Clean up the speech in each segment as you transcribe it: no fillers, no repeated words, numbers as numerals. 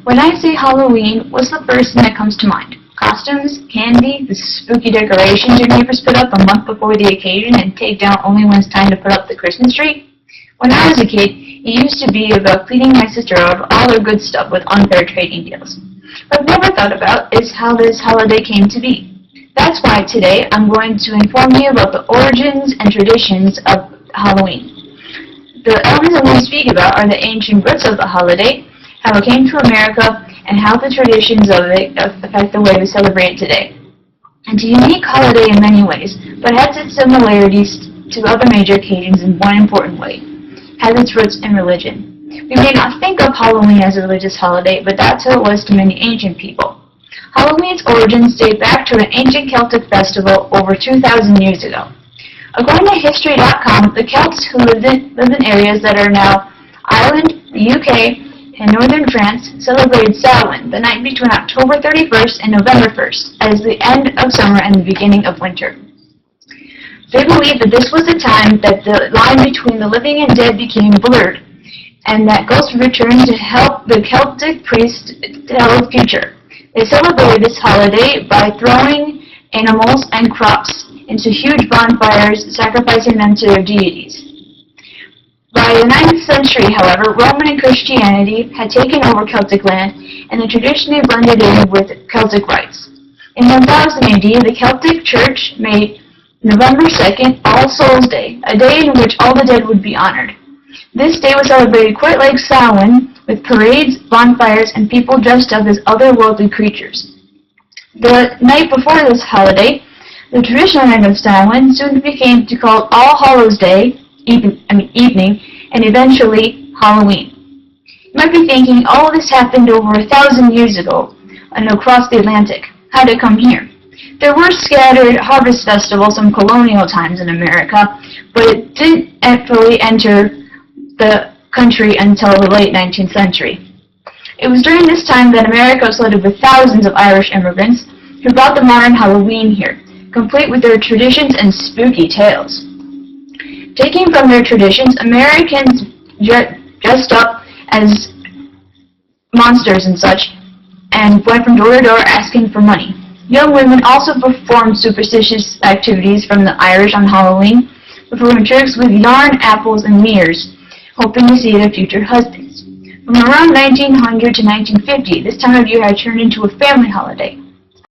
When I say Halloween, what's the first thing that comes to mind? Costumes, candy, the spooky decorations your neighbors put up a month before the occasion and take down only when it's time to put up the Christmas tree? When I was a kid, it used to be about cleaning my sister out of all her good stuff with unfair trading deals. What I've never thought about is how this holiday came to be. That's why today I'm going to inform you about the origins and traditions of Halloween. The elements I'm going to speak about are the ancient roots of the holiday, how it came to America, and how the traditions of it affect the way we celebrate it today. It's a unique holiday in many ways, but has its similarities to other major occasions in one important way. It has its roots in religion. We may not think of Halloween as a religious holiday, but that's how it was to many ancient people. Halloween's origins date back to an ancient Celtic festival over 2,000 years ago. According to History.com, the Celts who lived in areas that are now Ireland, the UK, and northern France celebrated Samhain, the night between October 31st and November 1st, as the end of summer and the beginning of winter. They believed that this was the time that the line between the living and dead became blurred, and that ghosts returned to help the Celtic priests tell the future. They celebrated this holiday by throwing animals and crops into huge bonfires, sacrificing them to their deities. By the 9th century, however, Roman and Christianity had taken over Celtic land, and the tradition blended in with Celtic rites. In 1000 AD, the Celtic Church made November 2nd All Souls' Day, a day in which all the dead would be honored. This day was celebrated quite like Samhain, with parades, bonfires, and people dressed up as otherworldly creatures. The night before this holiday, the traditional name of Samhain soon became to call All Hallows' Day, evening, and eventually Halloween. You might be thinking, all of this happened over 1,000 years ago and across the Atlantic. How did it come here? There were scattered harvest festivals in colonial times in America, but it didn't fully enter the country until the late 19th century. It was during this time that America was flooded with thousands of Irish immigrants who brought the modern Halloween here, complete with their traditions and spooky tales. Taking from their traditions, Americans dressed up as monsters and such, and went from door to door asking for money. Young women also performed superstitious activities from the Irish on Halloween, performing tricks with yarn, apples, and mirrors, hoping to see their future husbands. From around 1900 to 1950, this time of year had turned into a family holiday.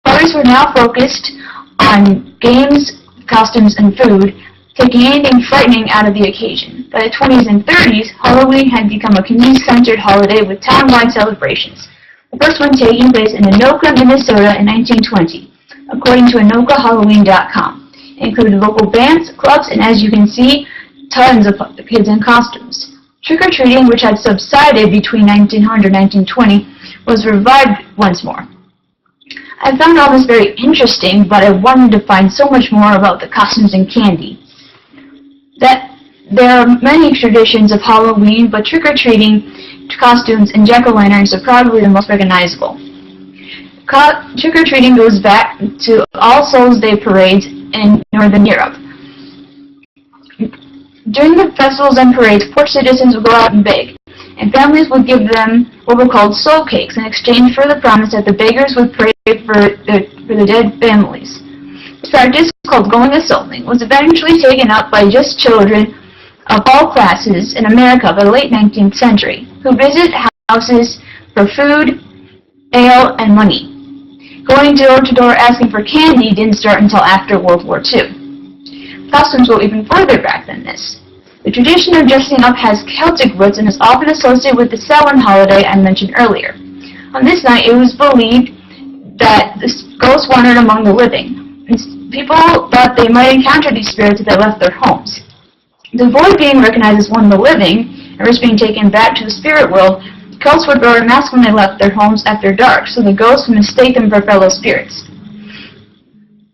Parties were now focused on games, costumes, and food, taking anything frightening out of the occasion. By the 20s and 30s, Halloween had become a community-centered holiday with town-wide celebrations, the first one taking place in Anoka, Minnesota in 1920, according to AnokaHalloween.com. It included local bands, clubs, and as you can see, tons of kids in costumes. Trick-or-treating, which had subsided between 1900 and 1920, was revived once more. I found all this very interesting, but I wanted to find so much more about the costumes and candy. That there are many traditions of Halloween, but trick-or-treating, costumes, and jack-o'-lanterns are probably the most recognizable. Trick-or-treating goes back to All Souls' Day parades in Northern Europe. During the festivals and parades, poor citizens would go out and beg, and families would give them what were called soul cakes in exchange for the promise that the beggars would pray for the dead families. This practice, called going a-souling, was eventually taken up by just children of all classes in America by the late 19th century, who visit houses for food, ale, and money. Going door to door asking for candy didn't start until after World War II. Costumes go even further back than this. The tradition of dressing up has Celtic roots and is often associated with the Samhain holiday I mentioned earlier. On this night, it was believed that the ghosts wandered among the living. People thought they might encounter these spirits if they left their homes. To avoid being recognized as one of the living, and risk being taken back to the spirit world, Celts would wear a mask when they left their homes after dark, so the ghosts would mistake them for fellow spirits.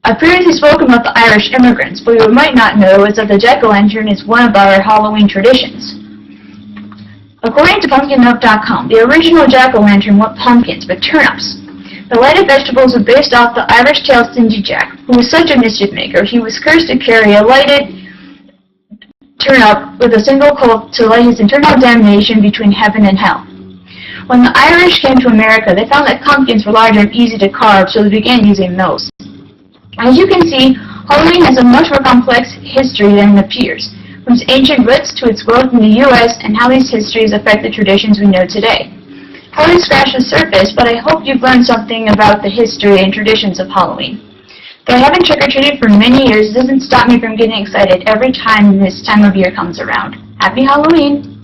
I previously spoken about the Irish immigrants, but what you might not know is that the jack-o'-lantern is one of our Halloween traditions. According to PumpkinMilk.com, the original jack-o'-lantern weren't pumpkins, but turnips. The lighted vegetables were based off the Irish tale Stingy Jack, who was such a mischief maker, he was cursed to carry a lighted turnip with a single coal to light his eternal damnation between heaven and hell. When the Irish came to America, they found that pumpkins were larger and easy to carve, so they began using those. As you can see, Halloween has a much more complex history than it appears, from its ancient roots to its growth in the U.S. and how these histories affect the traditions we know today. I only scratched the surface, but I hope you've learned something about the history and traditions of Halloween. Though I haven't trick-or-treated for many years, it doesn't stop me from getting excited every time this time of year comes around. Happy Halloween!